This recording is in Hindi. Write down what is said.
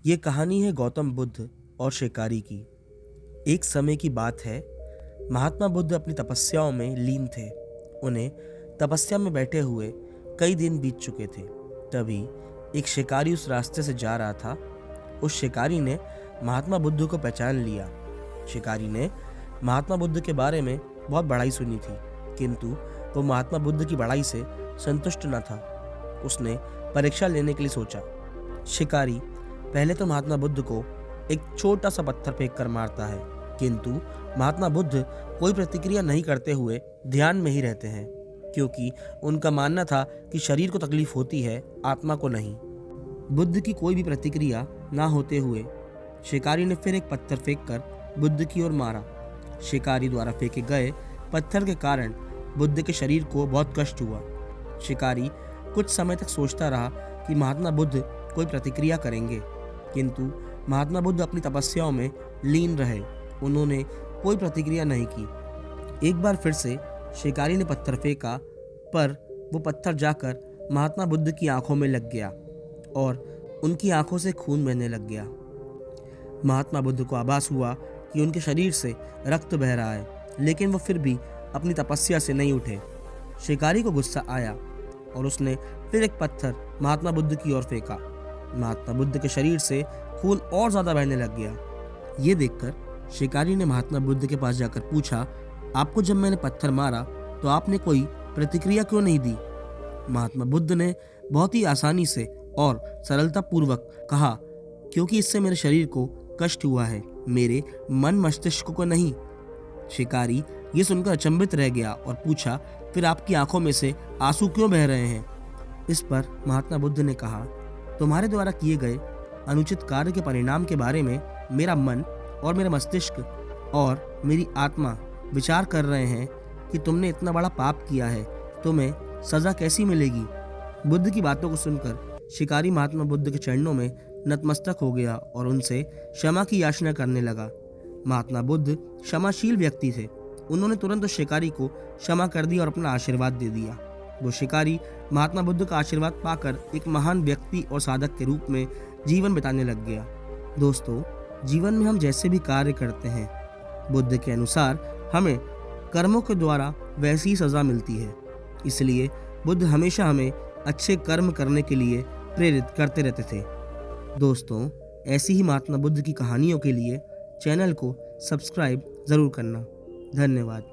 ये कहानी है गौतम बुद्ध और शिकारी की। एक समय की बात है, महात्मा बुद्ध अपनी तपस्याओं में लीन थे। उन्हें तपस्या में बैठे हुए कई दिन बीत चुके थे। तभी एक शिकारी उस रास्ते से जा रहा था। उस शिकारी ने महात्मा बुद्ध को पहचान लिया। शिकारी ने महात्मा बुद्ध के बारे में बहुत बड़ाई सुनी थी, किंतु वो महात्मा बुद्ध की बड़ाई से संतुष्ट न था। उसने परीक्षा लेने के लिए सोचा। शिकारी पहले तो महात्मा बुद्ध को एक छोटा सा पत्थर फेंक कर मारता है, किंतु महात्मा बुद्ध कोई प्रतिक्रिया नहीं करते हुए ध्यान में ही रहते हैं, क्योंकि उनका मानना था कि शरीर को तकलीफ होती है, आत्मा को नहीं। बुद्ध की कोई भी प्रतिक्रिया ना होते हुए शिकारी ने फिर एक पत्थर फेंककर बुद्ध की ओर मारा। शिकारी द्वारा फेंके गए पत्थर के कारण बुद्ध के शरीर को बहुत कष्ट हुआ। शिकारी कुछ समय तक सोचता रहा कि महात्मा बुद्ध कोई प्रतिक्रिया करेंगे, किंतु महात्मा बुद्ध अपनी तपस्याओं में लीन रहे। उन्होंने कोई प्रतिक्रिया नहीं की। एक बार फिर से शिकारी ने पत्थर फेंका, पर वो पत्थर जाकर महात्मा बुद्ध की आंखों में लग गया और उनकी आंखों से खून बहने लग गया। महात्मा बुद्ध को आभास हुआ कि उनके शरीर से रक्त बह रहा है, लेकिन वो फिर भी अपनी तपस्या से नहीं उठे। शिकारी को गुस्सा आया और उसने फिर एक पत्थर महात्मा बुद्ध की ओर फेंका। महात्मा बुद्ध के शरीर से खून और ज्यादा बहने लग गया। ये देखकर शिकारी ने महात्मा बुद्ध के पास जाकर पूछा, आपको जब मैंने पत्थर मारा तो आपने कोई प्रतिक्रिया क्यों नहीं दी? महात्मा बुद्ध ने बहुत ही आसानी से और सरलता पूर्वक कहा, क्योंकि इससे मेरे शरीर को कष्ट हुआ है, मेरे मन मस्तिष्क को नहीं। शिकारी ये सुनकर अचंभित रह गया और पूछा, फिर आपकी आंखों में से आंसू क्यों बह रहे हैं? इस पर महात्मा बुद्ध ने कहा, तुम्हारे द्वारा किए गए अनुचित कार्य के परिणाम के बारे में मेरा मन और मेरा मस्तिष्क और मेरी आत्मा विचार कर रहे हैं कि तुमने इतना बड़ा पाप किया है, तुम्हें सजा कैसी मिलेगी? बुद्ध की बातों को सुनकर शिकारी महात्मा बुद्ध के चरणों में नतमस्तक हो गया और उनसे क्षमा की याचना करने लगा। महात्मा बुद्ध क्षमाशील व्यक्ति थे। उन्होंने तुरंत उस शिकारी को क्षमा कर दिया और अपना आशीर्वाद दे दिया। वो शिकारी महात्मा बुद्ध का आशीर्वाद पाकर एक महान व्यक्ति और साधक के रूप में जीवन बिताने लग गया। दोस्तों, जीवन में हम जैसे भी कार्य करते हैं, बुद्ध के अनुसार हमें कर्मों के द्वारा वैसी ही सजा मिलती है। इसलिए बुद्ध हमेशा हमें अच्छे कर्म करने के लिए प्रेरित करते रहते थे। दोस्तों, ऐसी ही महात्मा बुद्ध की कहानियों के लिए चैनल को सब्सक्राइब ज़रूर करना। धन्यवाद।